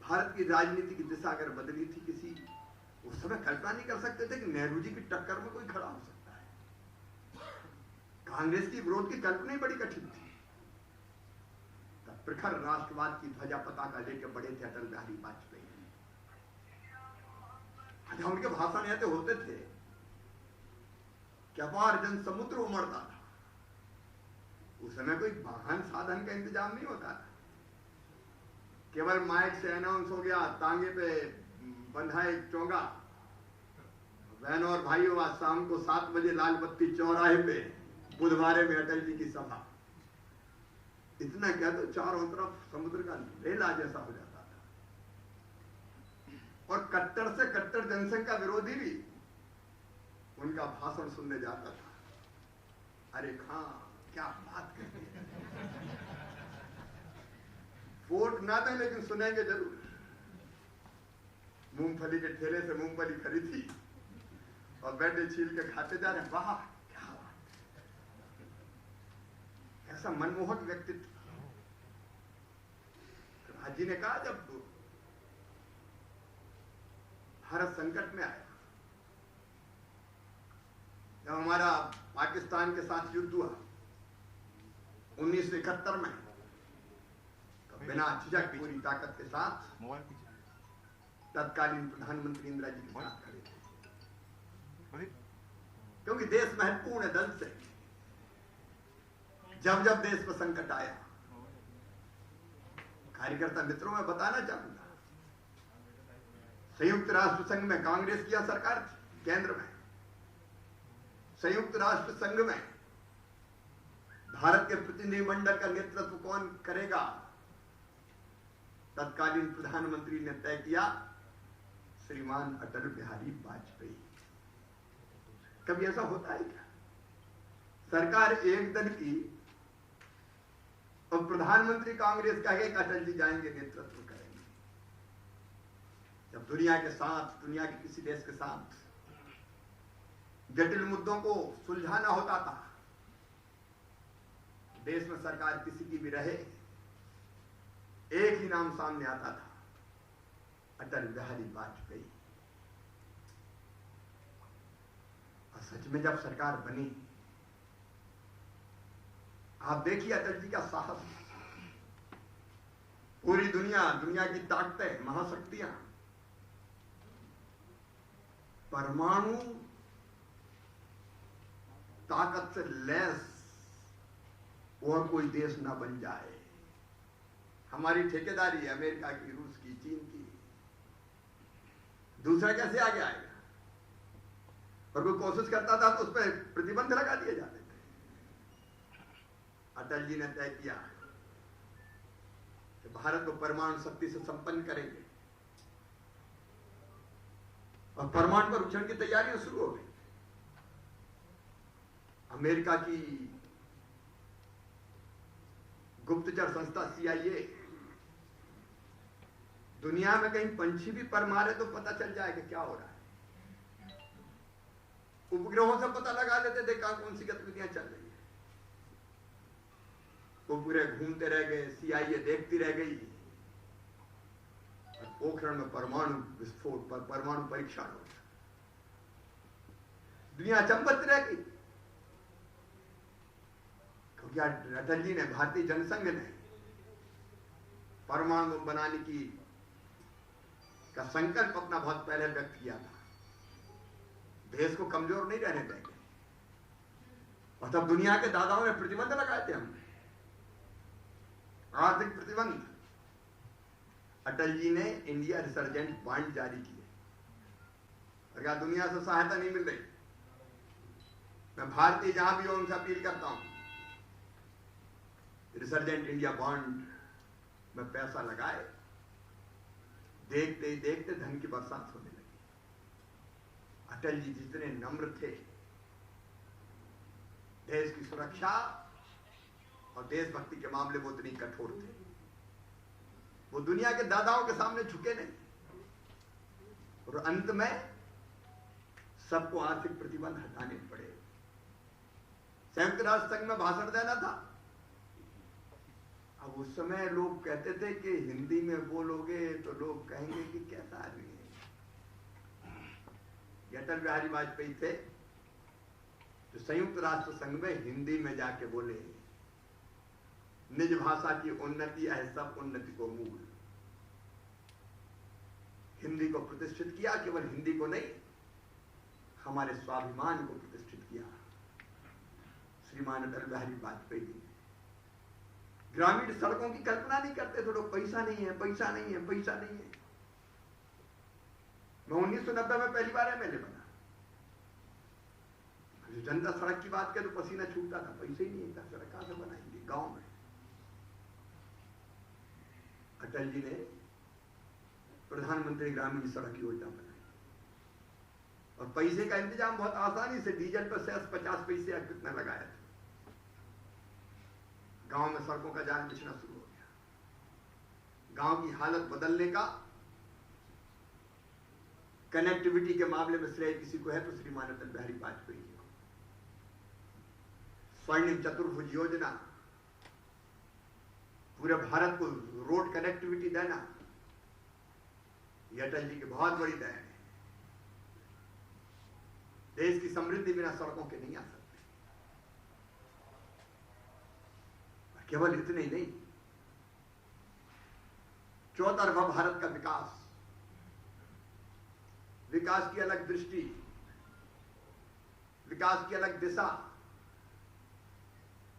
भारत की राजनीति की दिशा अगर बदली थी किसी, उस समय कल्पना नहीं कर सकते थे कि नेहरू जी की टक्कर में कोई खड़ा हो सकता है। कांग्रेस की विरोध की कल्पना ही बड़ी कठिन थी। तब प्रखर राष्ट्रवाद की ध्वजा पताका लेकर बड़े थे अटल बिहारी वाजपेयी। उनके भाषण ऐसे होते थे कि अपार जन समुद्र उमड़ता था। उस समय कोई वाहन साधन का इंतजाम नहीं होता था, केवल माइक से अनाउंस हो गया, तांगे पे बंधा एक चोंगा, बहनों और भाइयों आज शाम को 7 बजे लाल बत्ती चौराहे पे बुधवारे में अटल जी की सभा। इतना क्या तो चारों तरफ समुद्र का रेला जैसा हो जाता था। और कट्टर से कट्टर जनसंघ का विरोधी भी उनका भाषण सुनने जाता था। अरे खां क्या बात करती है, वोट ना दें लेकिन सुनेंगे जरूर। मूंगफली के ठेले से मूंगफली खरीदी और बैठे छील के खाते जा रहे। वाह क्या बात, ऐसा मनमोहक व्यक्तित्व। राज जी ने कहा जब भारत संकट में आया, जब हमारा पाकिस्तान के साथ युद्ध हुआ 1971 में, तो बिना झिझक पूरी ताकत के साथ तत्कालीन प्रधानमंत्री इंदिरा जी के साथ खड़े थे। क्योंकि देश महत्वपूर्ण है दल से। जब जब देश पर संकट आया, कार्यकर्ता मित्रों में बताना चाहूंगा, संयुक्त राष्ट्र संघ में कांग्रेस की सरकार थी, केंद्र में। संयुक्त राष्ट्र संघ में भारत के प्रतिनिधिमंडल का नेतृत्व कौन करेगा? तत्कालीन प्रधानमंत्री ने तय किया, श्रीमान अटल बिहारी वाजपेयी। कभी ऐसा होता है क्या? सरकार एक दल की और प्रधानमंत्री कांग्रेस का एक, अटल जी जाएंगे नेतृत्व करेंगे। जब दुनिया के साथ, दुनिया के किसी देश के साथ जटिल मुद्दों को सुलझाना होता था, देश में सरकार किसी की भी रहे, एक ही नाम सामने आता था, अटल बिहारी वाजपेयी। और सच में जब सरकार बनी, आप देखिए अटल जी का साहस। पूरी दुनिया, दुनिया की ताकतें, महाशक्तियां, परमाणु ताकत से लैस और कोई देश ना बन जाए। हमारी ठेकेदारी है अमेरिका की, रूस की, चीन की। दूसरा कैसे आगे आएगा? और कोई कोशिश करता था तो उस पर प्रतिबंध लगा दिए जाते थे। अटल जी ने तय किया कि भारत को परमाणु शक्ति से संपन्न करेंगे, और परमाणु परीक्षण की तैयारियां शुरू हो गई। अमेरिका की गुप्तचर संस्था CIA, दुनिया में कहीं पंछी भी पर मारे तो पता चल जाएगा क्या हो रहा है। उपग्रहों से पता लगा लेते थे कहां कौन सी गतिविधियां चल रही है। उपग्रह घूमते रह गए, CIA देखती रह गई, और पोखरण में परमाणु विस्फोट पर परमाणु परीक्षण हो गया। दुनिया अचंभित रह गई, क्योंकि अटल जी ने, भारतीय जनसंघ ने परमाणु बनाने की का संकल्प अपना बहुत पहले व्यक्त किया था। देश को कमजोर नहीं रहने देंगे। और तब दुनिया के दादाओं ने प्रतिबंध लगाए थे हमने, आर्थिक प्रतिबंध। अटल जी ने इंडिया रिसर्जेंट बॉन्ड जारी किए। और क्या दुनिया से सहायता नहीं मिल रही? मैं भारतीय जहां भी हूं उनसे अपील करता हूं, रिसर्जेंट इंडिया बॉन्ड में पैसा लगाए। देखते ही देखते धन की बरसात होने लगी। अटल जी जितने नम्र थे, देश की सुरक्षा और देशभक्ति के मामले में उतनी कठोर थे। वो दुनिया के दादाओं के सामने झुके नहीं, और अंत में सबको आर्थिक प्रतिबंध हटाने पड़े। संयुक्त राष्ट्र संघ में भाषण देना था, अब उस समय लोग कहते थे कि हिंदी में बोलोगे तो लोग कहेंगे कि कैसा आदमी है। अटल बिहारी वाजपेयी थे जो संयुक्त राष्ट्र संघ में हिंदी में जाके बोले, निज भाषा की उन्नति है सब उन्नति को मूल। हिंदी को प्रतिष्ठित किया, केवल हिंदी को नहीं, हमारे स्वाभिमान को प्रतिष्ठित किया श्रीमान अटल बिहारी वाजपेयी जी। ग्रामीण सड़कों की कल्पना नहीं करते थे लोग, पैसा नहीं है, पैसा नहीं है, पैसा नहीं है। मैं 1990 में पहली बार एमएलए बना। जनता सड़क की बात करे तो पसीना छूटता था, पैसे ही नहीं था, सड़क कहां से बनाएंगे गांव में। अटल जी ने प्रधानमंत्री ग्रामीण सड़क योजना बनाई और पैसे का इंतजाम बहुत आसानी से, डीजल पर सेस 50 पैसे या कितना लगाया था। गांव में सड़कों का जाल बिछना शुरू हो गया। गांव की हालत बदलने का कनेक्टिविटी के मामले में श्रेय किसी को है तो श्रीमान अटल बिहारी वाजपेयी जी को। स्वर्णिम चतुर्भुज योजना, पूरे भारत को रोड कनेक्टिविटी देना, यह अटल जी की बहुत बड़ी देन है। देश की समृद्धि बिना सड़कों के नहीं आ सकती। केवल इतने ही नहीं, चौतरफा भारत का विकास, विकास की अलग दृष्टि, विकास की अलग दिशा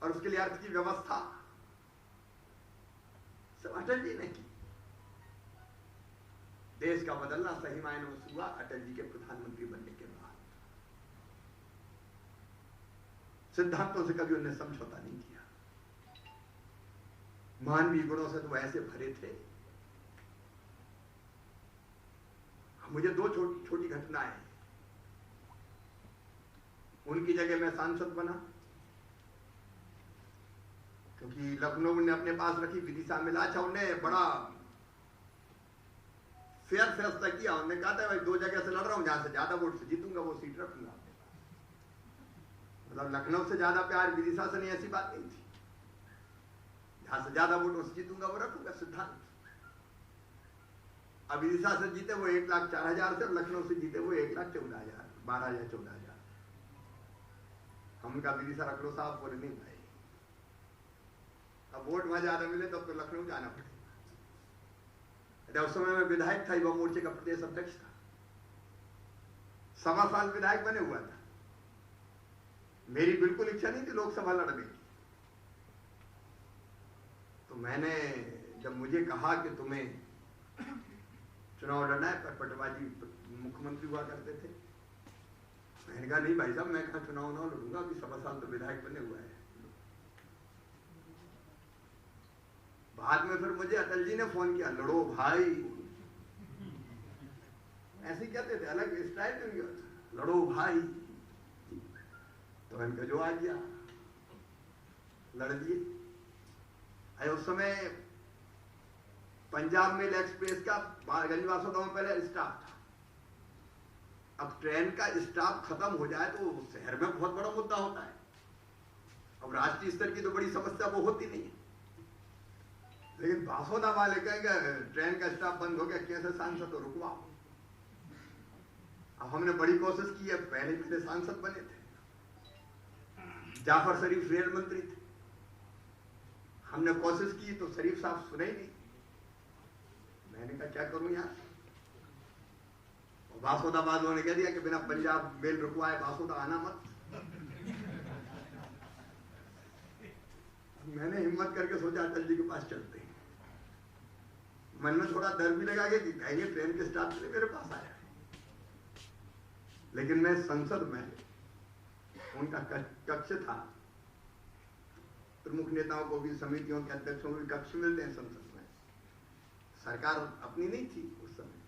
और उसके लिए अर्थ की व्यवस्था सब अटल जी ने की। देश का बदलना सही मायनों में हुआ अटल जी के प्रधानमंत्री बनने के बाद। सिद्धांतों से कभी उन्होंने समझौता नहीं किया। मानवीय गुणों से तो वो ऐसे भरे थे। मुझे दो छोटी घटनाएं, उनकी जगह मैं सांसद बना क्योंकि लखनऊ ने अपने पास रखी विदिशा मिलाचा, उन्हें बड़ा फेयर फैसला किया। उन्होंने कहा था भाई 2 जगह से लड़ रहा हूं, जहां से ज्यादा वोट से जीतूंगा वो सीट रखूंगा। मतलब लखनऊ से ज्यादा प्यार विदिशा से नहीं, ऐसी बात नहीं थी। जहां से ज्यादा वोटों से जीतूंगा वो रखूंगा, सिद्धांत। अब विदिशा से जीते वो 1,04,000 से, और लखनऊ से जीते वो 1,14,000, 12,000, 14,000। हम उनका विदिशा रख लो साहब, बोले नहीं भाई, अब वोट वहां ज्यादा मिले तो लखनऊ जाना पड़ेगा। उस समय में विधायक था, युवा मोर्चे का प्रदेश अध्यक्ष था, 1.25 साल विधायक बने हुआ था। मेरी बिल्कुल इच्छा नहीं थी लोकसभा लड़ने की। तो मैंने, जब मुझे कहा कि तुम्हें चुनाव लड़ना है, पर पटवाजी मुख्यमंत्री हुआ करते थे, मैंने कहा नहीं भाई साहब, मैं कहा चुनाव ना लड़ूंगा, अभी 1.25 साल तो विधायक बने हुआ है। बाद में फिर मुझे अटल जी ने फोन किया, लड़ो भाई, ऐसे ही कहते थे, अलग स्टाइल, लड़ो भाई। तो इनका जो आ गया, लड़ दिए। उस समय पंजाब मेल एक्सप्रेस का गंजवासोदा में पहले स्टाफ था। अब ट्रेन का स्टाफ खत्म हो जाए तो शहर में बहुत बड़ा मुद्दा होता है। अब राष्ट्रीय स्तर की तो बड़ी समस्या वो होती नहीं है, लेकिन बासोदा वाले कहेंगे ट्रेन का स्टाफ बंद हो गया, कैसे सांसद तो रुकवाओ। अब हमने बड़ी कोशिश की है, पहले मेरे सांसद बने थे, जाफर शरीफ रेल मंत्री थे, हमने कोशिश की तो शरीफ साहब सुने ही नहीं। मैंने कहा क्या करूं यार, बासोदा वालों ने कह दिया कि बिना पंजाब मेल रुकवाए बासोदा आना मत। मैंने हिम्मत करके सोचा अटल जी के पास चलते हैं। मन में थोड़ा डर भी लगा कि कहेंगे ट्रेन के स्टाफ से मेरे पास आया, लेकिन मैं संसद में, उनका कक्ष था, प्रमुख नेताओं को भी, समितियों के अध्यक्षों को भी कक्ष मिलते हैं संसद में। सरकार अपनी नहीं थी उस समय,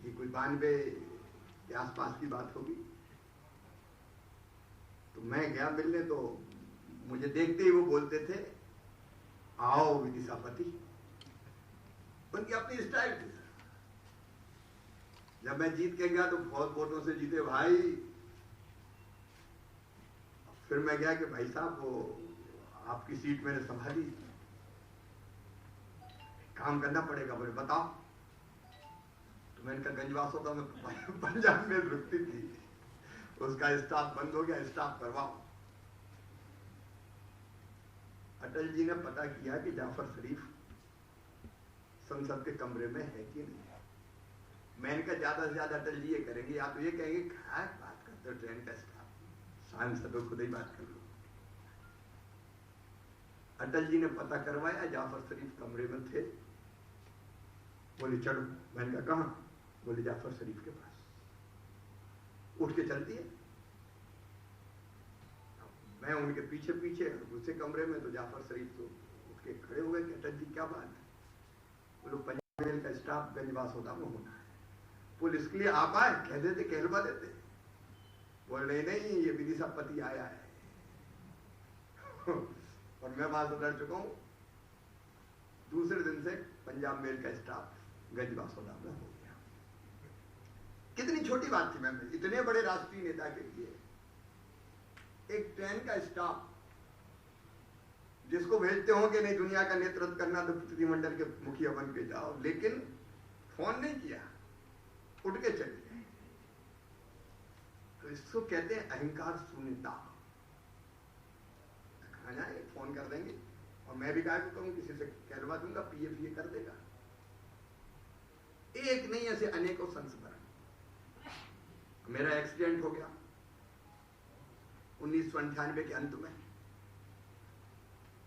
ये कोई 92 के आसपास की बात होगी। तो मैं गया मिलने, तो मुझे देखते ही वो बोलते थे, आओ विदिशापति। उनकी अपनी स्टाइल थी। जब मैं जीत के गया तो बहुत वोटों से जीते भाई। फिर मैं गया कि भाई साहब वो आपकी सीट मैंने संभाली, काम करना पड़ेगा। बोले बताओ। तो मैंने कहा गंजवासोदा में पंजाब में रुकती थी, उसका स्टाफ बंद हो गया, स्टाफ करवाओ। अटल जी ने पता किया कि जाफर शरीफ संसद के कमरे में है कि नहीं। मैंने कहा ज्यादा से ज्यादा अटल जी ये करेंगे, या तो ये कहेंगे क्या बात करते हो ट्रेन का स्टाफ, सांसदों खुद ही बात कर लो। अटल जी ने पता करवाया, जाफर शरीफ कमरे में थे। बोले चलो। मैंने कहा कहां? बोले जाफर शरीफ के पास। उठ के चलती है। मैं उनके पीछे पीछे दूसरे कमरे में, तो जाफर शरीफ तो उठ के खड़े हो गए कि अटल जी क्या बात है? बोलो पंजाब मेल का स्टाफ गंजवासोदा में होना है, पुलिस के लिए आप आए, कह देते कहलवा देते। बोले नहीं ये विदिशापति आया है और मैं वहां से डर चुका हूं। दूसरे दिन से पंजाब मेल का स्टाफ गंजवासोदा में हो गया। कितनी छोटी बात थी मैम, इतने बड़े राष्ट्रीय नेता के लिए एक ट्रेन का स्टाफ, जिसको भेजते हो कि नहीं दुनिया का नेतृत्व करना तो प्रतिनिधिमंडल के मुखिया बन के जाओ, लेकिन फोन नहीं किया, उठ के चले गए। तो इसको कहते हैं अहंकार शून्यता। खाना है फोन कर देंगे, और मैं भी कहा कहूँ किसी से कहलवा दूंगा, पीएफ ये कर देगा। एक नहीं ऐसे अनेकों संस्मरण। मेरा एक्सीडेंट हो गया 1998 के अंत में,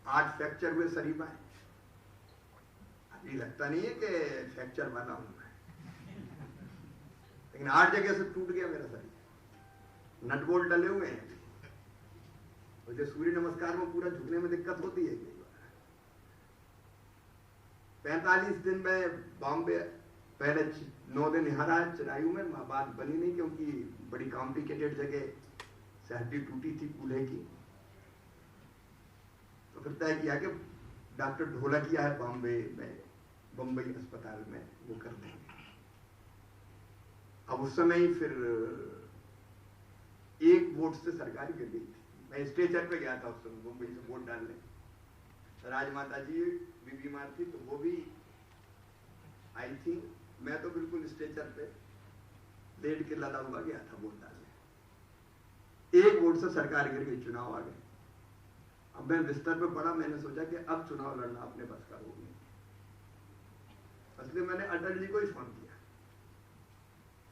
8 फ्रैक्चर हुए शरीर में। अभी लगता नहीं है कि फ्रैक्चर वाला हूं मैं, लेकिन 8 जगह से टूट गया मेरा शरीर, नट बोल्ट डले हुए हैं। मुझे सूर्य नमस्कार में पूरा झुकने में दिक्कत होती है। 45 दिन में बॉम्बे, पहले 9 दिन हरा चरायू में, बात बनी नहीं क्योंकि बड़ी कॉम्प्लिकेटेड जगह से हड्डी टूटी थी कूल्हे की। तो फिर तय किया कि डॉक्टर ढोलकिया है बॉम्बे में, बम्बई अस्पताल में, वो कर देंगे। अब उस समय ही फिर एक वोट से सरकार गिर गई थी। मैं स्टेचर पे गया था उस समय मुंबई से वोट डालने। राजमाता जी भी बीमार थी तो वो भी आई थी। मैं तो बिल्कुल स्टेचर पे लेट के लदा हुआ गया था वोट डालने। एक वोट से सरकार गिर गई, चुनाव आ गए। अब मैं बिस्तर पे पड़ा, मैंने सोचा कि अब चुनाव लड़ना अपने बस का हो नहीं। इसलिए मैंने अटल जी को ही फोन किया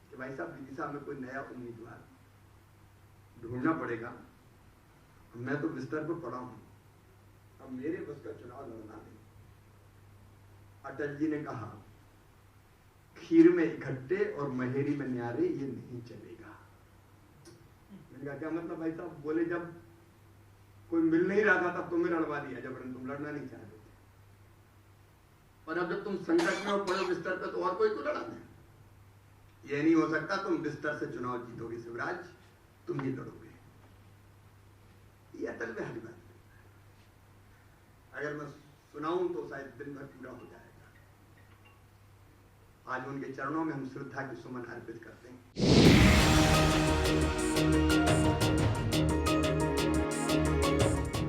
कि भाई साहब विदिशा में कोई नया उम्मीदवार ढूंढना पड़ेगा, मैं तो बिस्तर पर पड़ा हूं, अब मेरे बस का चुनाव लड़ना नहीं। अटल जी ने कहा खीर में इकट्ठे और महेरी में न्यारे ये नहीं चलेगा। मैंने कहा क्या मतलब भाई साहब? बोले जब कोई मिल नहीं रहा था तब तुम्हें लड़वा दिया जबरन, तुम लड़ना नहीं चाहते थे, और अब जब तुम संकट में हो पड़े बिस्तर पे तो और कोई को लड़ा दे। ये नहीं हो सकता, तुम बिस्तर से चुनाव जीतोगे शिवराज, तुम ही लड़ोगे। ये अटल बिहारी बात है। अगर मैं सुनाऊं तो शायद दिन भर पूरा हो जाएगा। आज उनके चरणों में हम श्रद्धा की सुमन अर्पित करते हैं।